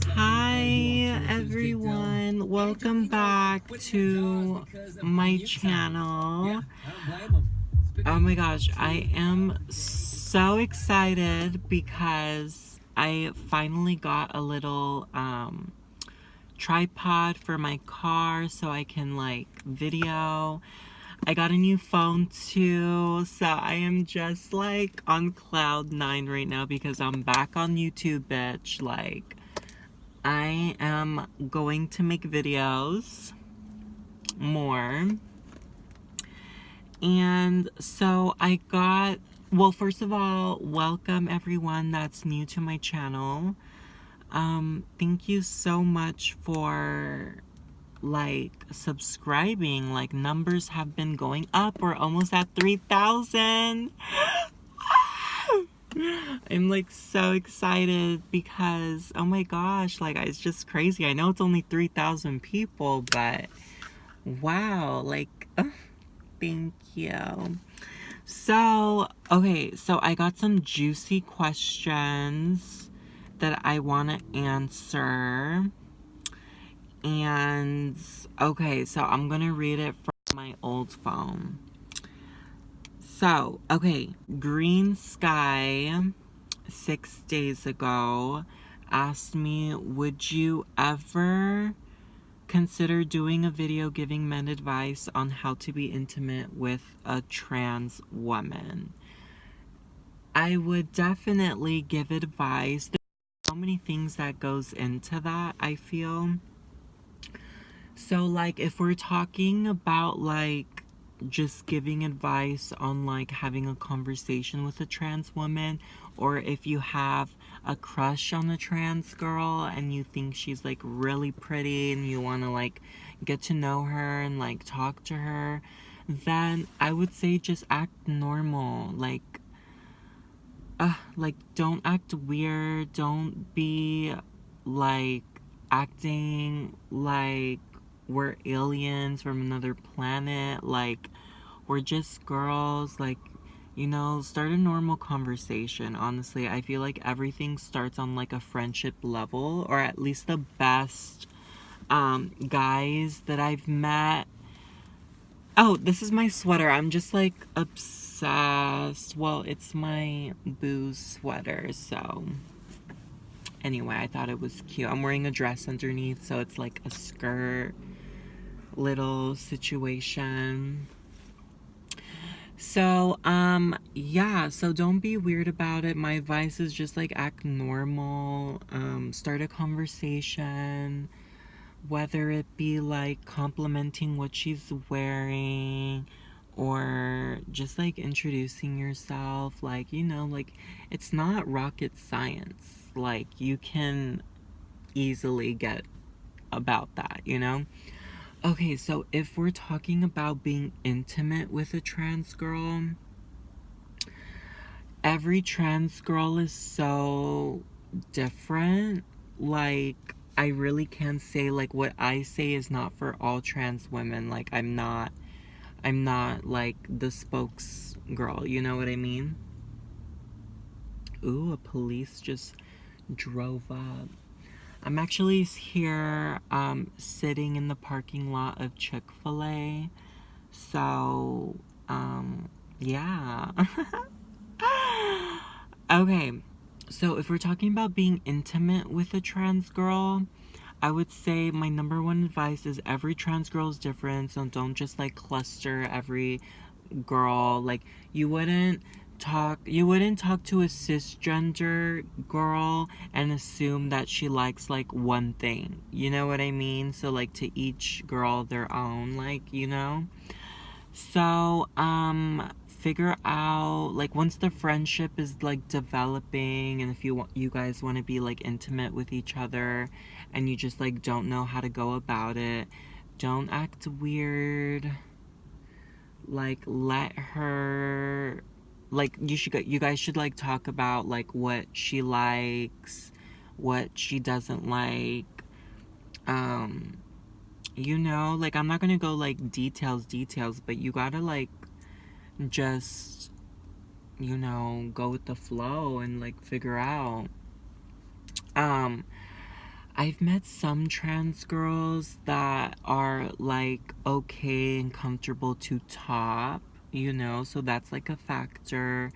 Hi everyone, welcome back to my channel. Oh my gosh, I am so excited because I finally got a little tripod for my car so I can like video. I got a new phone too, so I am just like on cloud 9 right now because I'm back on YouTube, bitch. Like, I am going to make videos more. And so I got, well, first of all, welcome everyone that's new to my channel. Thank you so much for like subscribing. Like, numbers have been going up. We're almost at 3,000. I'm like so excited because oh my gosh, like it's just crazy. I know it's only 3,000 people, but wow, like thank you. So, okay, so I got some juicy questions that I want to answer. And okay, so I'm going to read it from my old phone. So, okay, Green Sky 6 days ago asked me, would you ever consider doing a video giving men advice on how to be intimate with a trans woman? I would definitely give advice. There's so many things that goes into that, I feel. So like if we're talking about like just giving advice on like having a conversation with a trans woman, or if you have a crush on a trans girl and you think she's like really pretty and you want to like get to know her and like talk to her, then I would say just act normal. Like don't act weird, don't be like acting like we're aliens from another planet, like we're just girls. Like, you know, start a normal conversation. Honestly, I feel like everything starts on like a friendship level, or at least the best guys that I've met. Oh, this is my sweater. I'm just like obsessed. Well, it's my booze sweater, so anyway, I thought it was cute. I'm wearing a dress underneath, so it's like a skirt little situation. So, yeah, so don't be weird about it. My advice is just like act normal, start a conversation, whether it be like complimenting what she's wearing or just like introducing yourself. Like, you know, like it's not rocket science. Like, you can easily get about that, you know? Okay, so if we're talking about being intimate with a trans girl, every trans girl is so different. Like, I really can't say like what I say is not for all trans women. Like, I'm not like the spokes girl, you know what I mean? Ooh, a police just drove up. I'm actually here sitting in the parking lot of Chick-fil-A. So, yeah. Okay, so if we're talking about being intimate with a trans girl, I would say my number one advice is every trans girl is different, so don't just like cluster every girl. Like, you wouldn't talk to a cisgender girl and assume that she likes like one thing. You know what I mean? So like to each girl their own, like, you know? So, figure out like once the friendship is like developing, and if you guys want to be like intimate with each other and you just like don't know how to go about it, don't act weird. Like, let her, like, you guys should like talk about like what she likes, what she doesn't like. Um, you know, like I'm not gonna go like details, but you gotta like just, you know, go with the flow and like figure out. Um, I've met some trans girls that are like okay and comfortable to top, you know, so that's like a factor.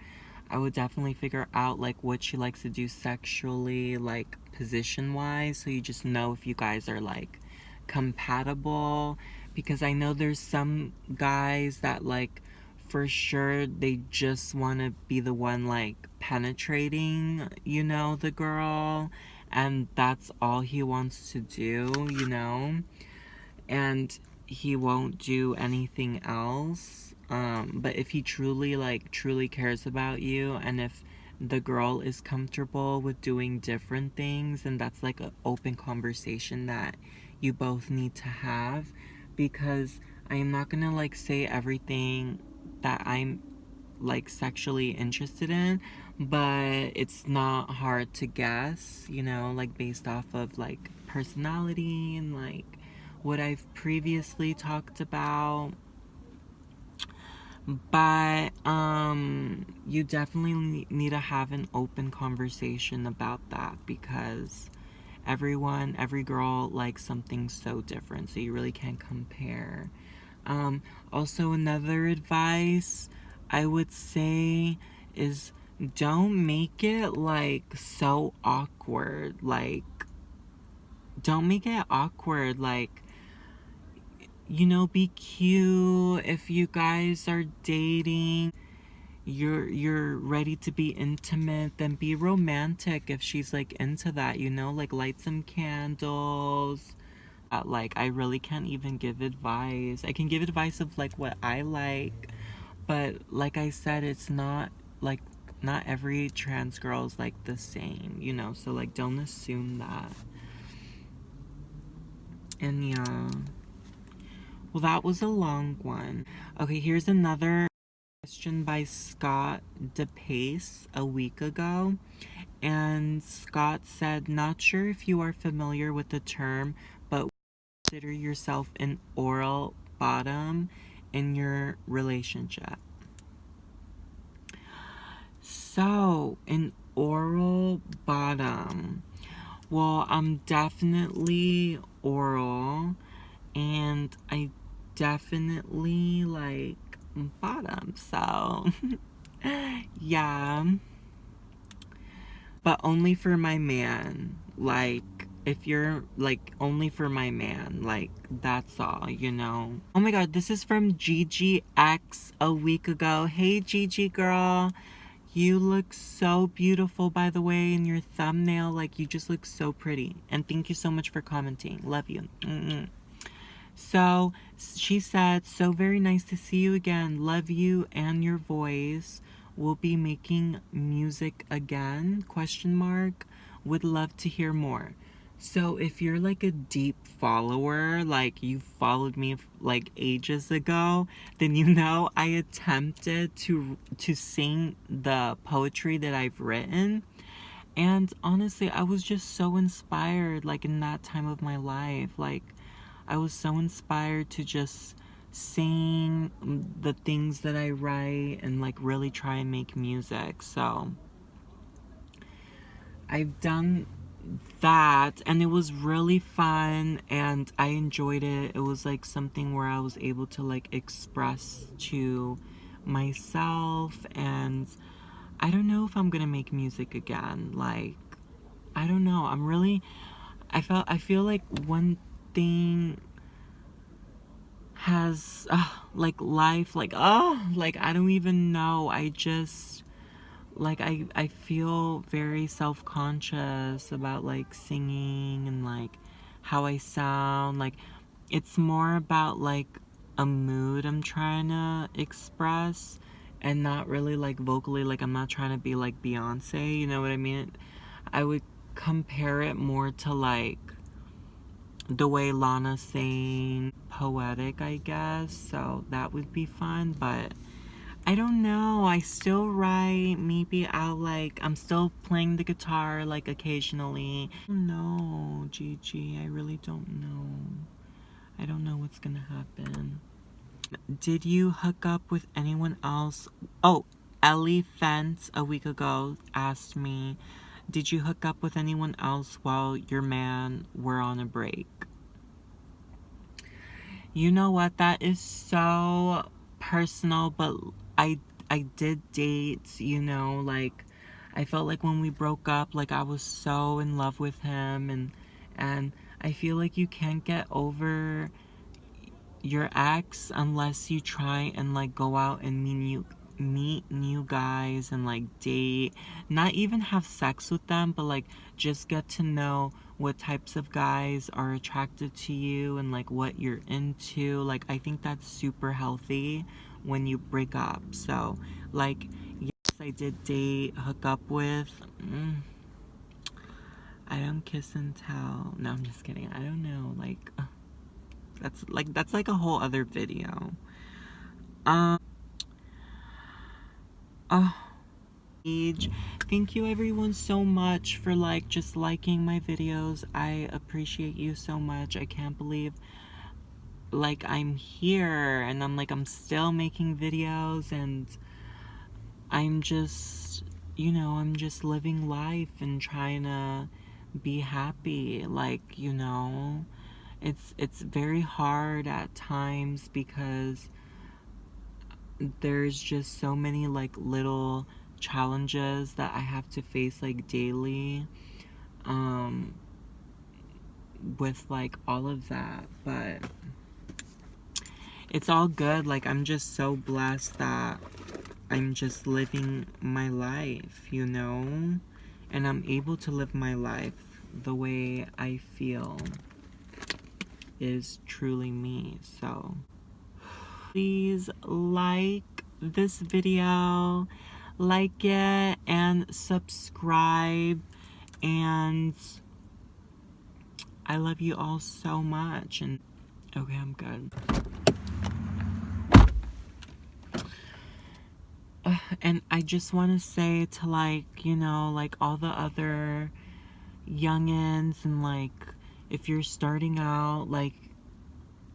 I would definitely figure out like what she likes to do sexually, like position wise, so you just know if you guys are like compatible. Because I know there's some guys that like for sure they just want to be the one like penetrating, you know, the girl, and that's all he wants to do, you know, and he won't do anything else. But if he truly like truly cares about you, and if the girl is comfortable with doing different things, then that's like an open conversation that you both need to have. Because I am not gonna like say everything that I'm like sexually interested in, but it's not hard to guess, you know, like based off of like personality and like what I've previously talked about. But you definitely need to have an open conversation about that, because every girl likes something so different, so you really can't compare. Also, another advice I would say is don't make it like so awkward. Like, don't make it awkward. Like, you know, be cute. If you guys are dating, you're ready to be intimate, then be romantic if she's like into that, you know, like light some candles. Like, I really can't even give advice. I can give advice of like what I like, but like I said, it's not like not every trans girl is like the same, you know, so like don't assume that. And yeah, well, that was a long one. Okay, here's another question by Scott DePace a week ago. And Scott said, not sure if you are familiar with the term, but consider yourself an oral bottom in your relationship. So, an oral bottom. Well, I'm definitely oral, and I definitely like bottom. So, yeah. But only for my man. Like, if you're like only for my man, like that's all, you know. Oh my god, this is from GGX a week ago. Hey Gigi girl, you look so beautiful, by the way, in your thumbnail. Like, you just look so pretty, and thank you so much for commenting. Love you. Mm-mm. So she said, so very nice to see you again. Love you and your voice. We'll be making music again, question mark. Would love to hear more. So if you're like a deep follower, like you followed me like ages ago, then you know I attempted to sing the poetry that I've written. And honestly, I was just so inspired, like in that time of my life. Like, I was so inspired to just sing the things that I write and like really try and make music. So I've done that, and it was really fun, and I enjoyed it. It was like something where I was able to like express to myself, and I don't know if I'm gonna make music again. Like, I don't know. I feel like one thing has like life, like like I don't even know. I just like I feel very self-conscious about like singing and like how I sound. Like, it's more about like a mood I'm trying to express, and not really like vocally. Like, I'm not trying to be like Beyonce, you know what I mean? I would compare it more to like the way Lana sang, poetic, I guess. So that would be fun, but I don't know. I still write. Maybe I'm still playing the guitar like occasionally. No, Gigi, I really don't know. I don't know what's gonna happen. Did you hook up with anyone else? Oh, Ellie Fence a week ago asked me, Did you hook up with anyone else while your man were on a break? You know what? That is so personal, but I I did date, you know, like I felt like when we broke up, like I was so in love with him, and I feel like you can't get over your ex unless you try and like go out and meet new guys and like date, not even have sex with them, but like just get to know what types of guys are attracted to you and like what you're into. Like I think that's super healthy when you break up. So like yes, I did date, hook up with, I don't kiss and tell. No, I'm just kidding. I don't know. Like that's like a whole other video. Um, oh, age. Thank you everyone so much for like just liking my videos. I appreciate you so much. I can't believe like I'm here and I'm still making videos, and I'm just, you know, I'm just living life and trying to be happy. Like, you know, it's very hard at times because there's just so many like little challenges that I have to face like daily um with like all of that, but it's all good. Like I'm just so blessed that I'm just living my life, you know, and I'm able to live my life the way I feel is truly me. So please like this video, like it, and subscribe. And I love you all so much. And okay, I'm good. And I just want to say to like, you know, like all the other youngins, and like if you're starting out like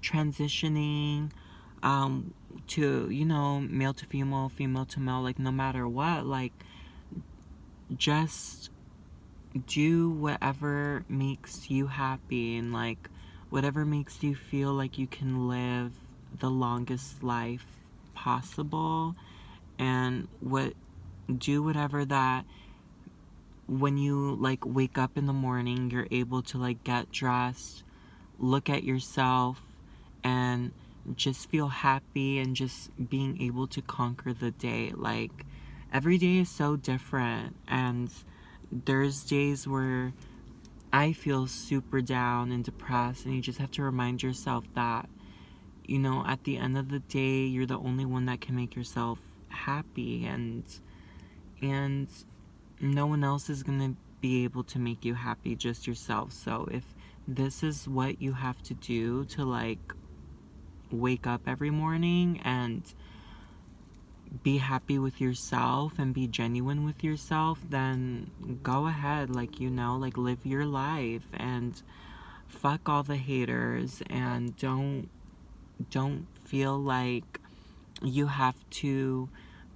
transitioning to, you know, male to female, female to male, like no matter what, like just do whatever makes you happy, and like whatever makes you feel like you can live the longest life possible, and do whatever that when you like wake up in the morning you're able to like get dressed, look at yourself, and just feel happy, and just being able to conquer the day. Like every day is so different, and there's days where I feel super down and depressed, and you just have to remind yourself that, you know, at the end of the day, you're the only one that can make yourself happy, and no one else is gonna be able to make you happy, just yourself. So if this is what you have to do to like wake up every morning and be happy with yourself and be genuine with yourself, then go ahead, like, you know, like live your life and fuck all the haters, and don't feel like you have to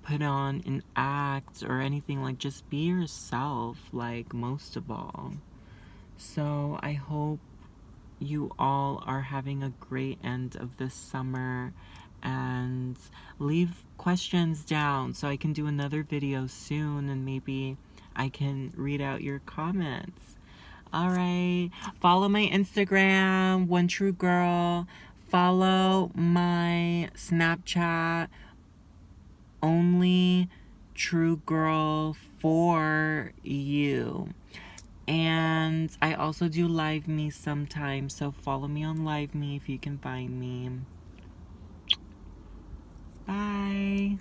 put on an act or anything. Like just be yourself, like most of all. So I hope you all are having a great end of this summer, and leave questions down so I can do another video soon, and maybe I can read out your comments. All right, follow my Instagram, One True Girl. Follow my Snapchat, Only True Girl for You. And I also do Live Me sometimes, so follow me on Live Me if you can find me. Bye.